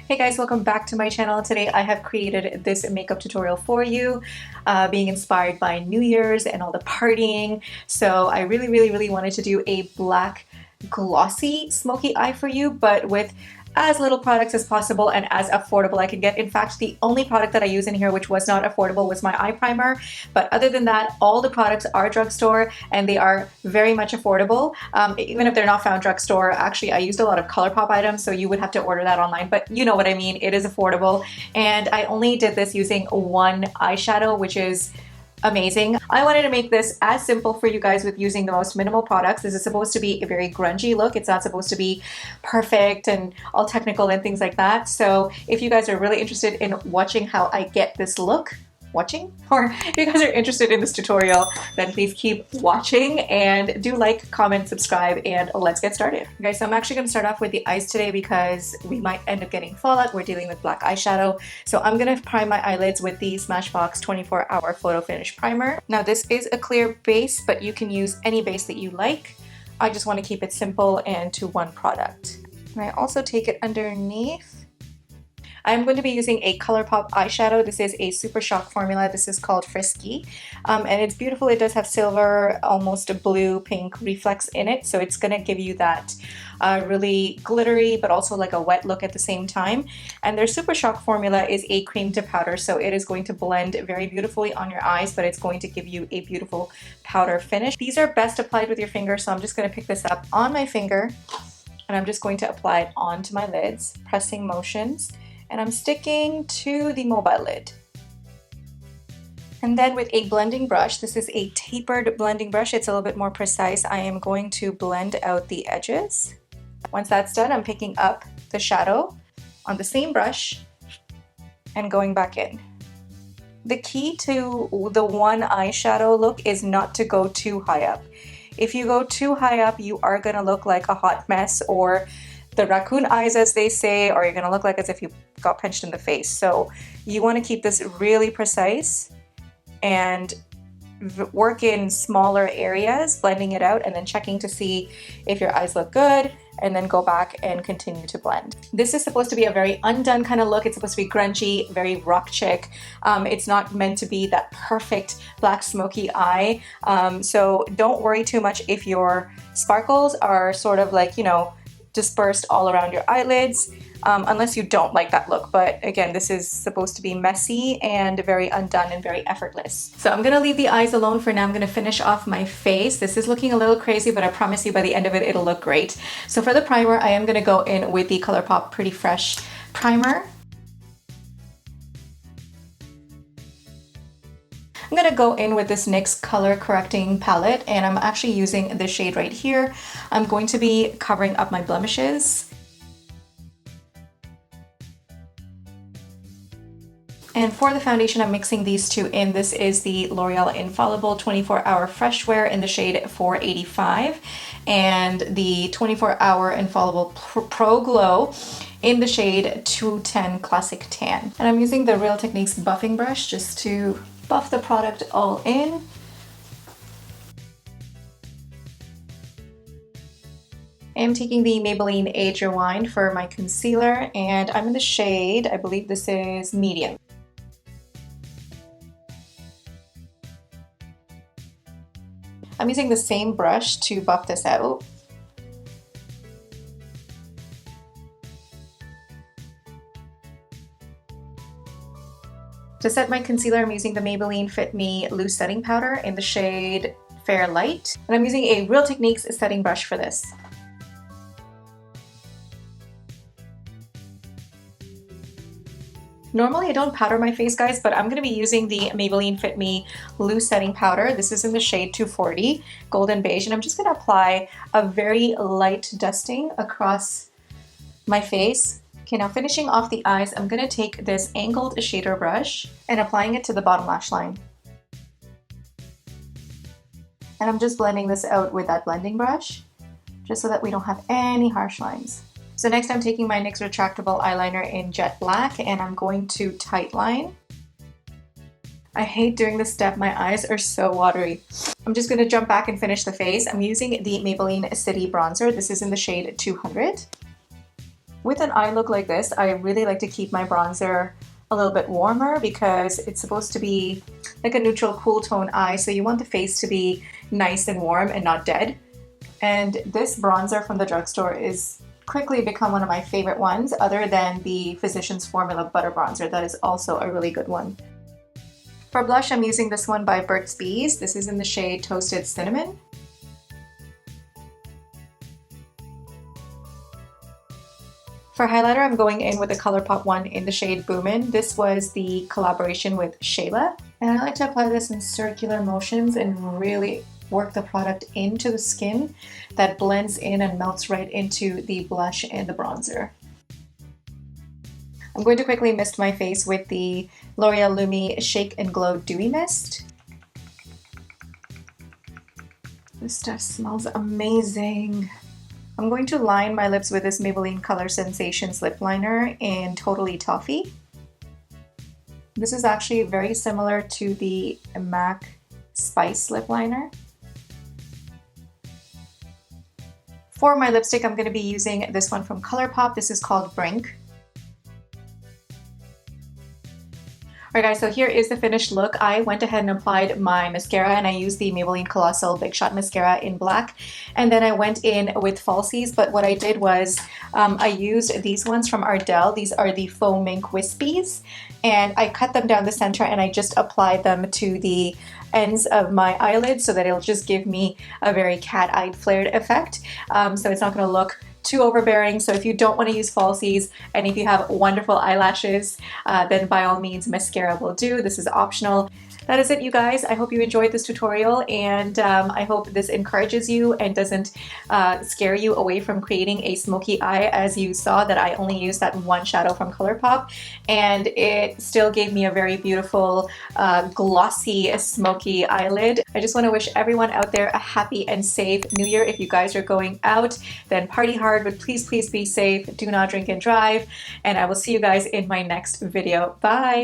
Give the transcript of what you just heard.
Hey guys, welcome back to my channel. Today I have created this makeup tutorial for you, being inspired by New Year's and all the partying. So I really wanted to do a black glossy smoky eye for you, but with as little products as possible and as affordable I can get. In fact, the only product that I use in here which was not affordable was my eye primer, but other than that, all the products are drugstore and they are very much affordable. Even if they're not found drugstore, actually I used a lot of Colourpop items, so you would have to order that online, but you know what I mean, it is affordable. And I only did this using one eyeshadow, which is amazing. I wanted to make this as simple for you guys with using the most minimal products. This is supposed to be a very grungy look. It's not supposed to be perfect and all technical and things like that. So if you guys are really interested in watching how I get this look, or if you guys are interested in this tutorial, then please keep watching and do like, comment, subscribe, and let's get started. Okay, so I'm actually going to start off with the eyes today because we might end up getting fallout. We're dealing with black eyeshadow. So I'm going to prime my eyelids with the Smashbox 24-hour photo finish primer. Now this is a clear base, but you can use any base that you like. I just want to keep it simple and to one product. And I also take it underneath. I'm going to be using a Colourpop eyeshadow. This is a Supershock formula. This is called Friskie. And it's beautiful. It does have silver, almost a blue pink reflex in it. So it's going to give you that really glittery, but also like a wet look at the same time. And their Supershock formula is a cream to powder. So it is going to blend very beautifully on your eyes, but it's going to give you a beautiful powder finish. These are best applied with your finger. So I'm just going to pick this up on my finger and I'm just going to apply it onto my lids, pressing motions. And I'm sticking to the mobile lid. And then with a blending brush, this is a tapered blending brush, it's a little bit more precise, I am going to blend out the edges. Once that's done, I'm picking up the shadow on the same brush and going back in. The key to the one eyeshadow look is not to go too high up. If you go too high up, you are gonna look like a hot mess, or the raccoon eyes as they say, or you're gonna look like as if you got pinched in the face. So you want to keep this really precise and work in smaller areas, blending it out and then checking to see if your eyes look good, and then go back and continue to blend. This is supposed to be a very undone kind of look. It's supposed to be grungy, very rock chick. It's not meant to be that perfect black smoky eye. So don't worry too much if your sparkles are sort of like, you know, dispersed all around your eyelids, unless you don't like that look. But again, this is supposed to be messy and very undone and very effortless. So I'm gonna leave the eyes alone for now. I'm gonna finish off my face. This is looking a little crazy, but I promise you by the end of it, it'll look great. So for the primer, I am gonna go in with the Colourpop Pretty Fresh primer. I'm gonna go in with this NYX color correcting palette, and I'm actually using the shade right here. I'm going to be covering up my blemishes. And for the foundation, I'm mixing these two in. This is the Loreal Infallible 24-hour Fresh Wear in the shade 485, and the 24-hour Infallible Pro Glow in the shade 210 Classic Tan. And I'm using the Real Techniques buffing brush just to buff the product all in. I'm taking the Maybelline Age Rewind for my concealer, and I'm in the shade, I believe this is medium. I'm using the same brush to buff this out. To set my concealer, I'm using the Maybelline Fit Me Loose Setting Powder in the shade Fair Light. And I'm using a Real Techniques setting brush for this. Normally I don't powder my face, guys, but I'm going to be using the Maybelline Fit Me Loose Setting Powder. This is in the shade 240, Golden Beige, and I'm just going to apply a very light dusting across my face. Okay, now finishing off the eyes, I'm going to take this angled shader brush and applying it to the bottom lash line. And I'm just blending this out with that blending brush, just so that we don't have any harsh lines. So next I'm taking my NYX Retractable Eyeliner in Jet Black, and I'm going to tightline. I hate doing this step, my eyes are so watery. I'm just going to jump back and finish the face. I'm using the Maybelline City Bronzer. This is in the shade 200. With an eye look like this, I really like to keep my bronzer a little bit warmer because it's supposed to be like a neutral cool tone eye, so you want the face to be nice and warm and not dead. And this bronzer from the drugstore is quickly become one of my favorite ones, other than the Physicians Formula Butter Bronzer. That is also a really good one. For blush, I'm using this one by Burts. This is in the shade Toasted Cinnamon. For highlighter, I'm going in with the Colourpop one in the shade Boomin. This was the collaboration with Shayla. And I like to apply this in circular motions and really work the product into the skin that blends in and melts right into the blush and the bronzer. I'm going to quickly mist my face with the L'Oreal Lumi Shake and Glow Dewy Mist. This stuff smells amazing. I'm going to line my lips with this Maybelline Color Sensations lip liner in Totally Toffee. This is actually very similar to the MAC Spice lip liner. For my lipstick, I'm going to be using this one from Colourpop. This is called Brink. Alright guys, so here is the finished look. I went ahead and applied my mascara, and I used the Maybelline Colossal Big Shot Mascara in black. And then I went in with falsies, but what I did was I used these ones from Ardell. These are the Faux Mink Wispies, and I cut them down the center and I just applied them to the ends of my eyelids so that it'll just give me a very cat-eyed flared effect. So it's not going to look too overbearing. So if you don't want to use falsies and if you have wonderful eyelashes, then by all means mascara will do. This is optional. That is it, you guys. I hope you enjoyed this tutorial, and I hope this encourages you and doesn't scare you away from creating a smoky eye. As you saw that I only used that one shadow from Colourpop, and it still gave me a very beautiful glossy smoky eyelid. I just want to wish everyone out there a happy and safe New Year. If you guys are going out, then party hard, but please be safe. Do not drink and drive, and I will see you guys in my next video. Bye!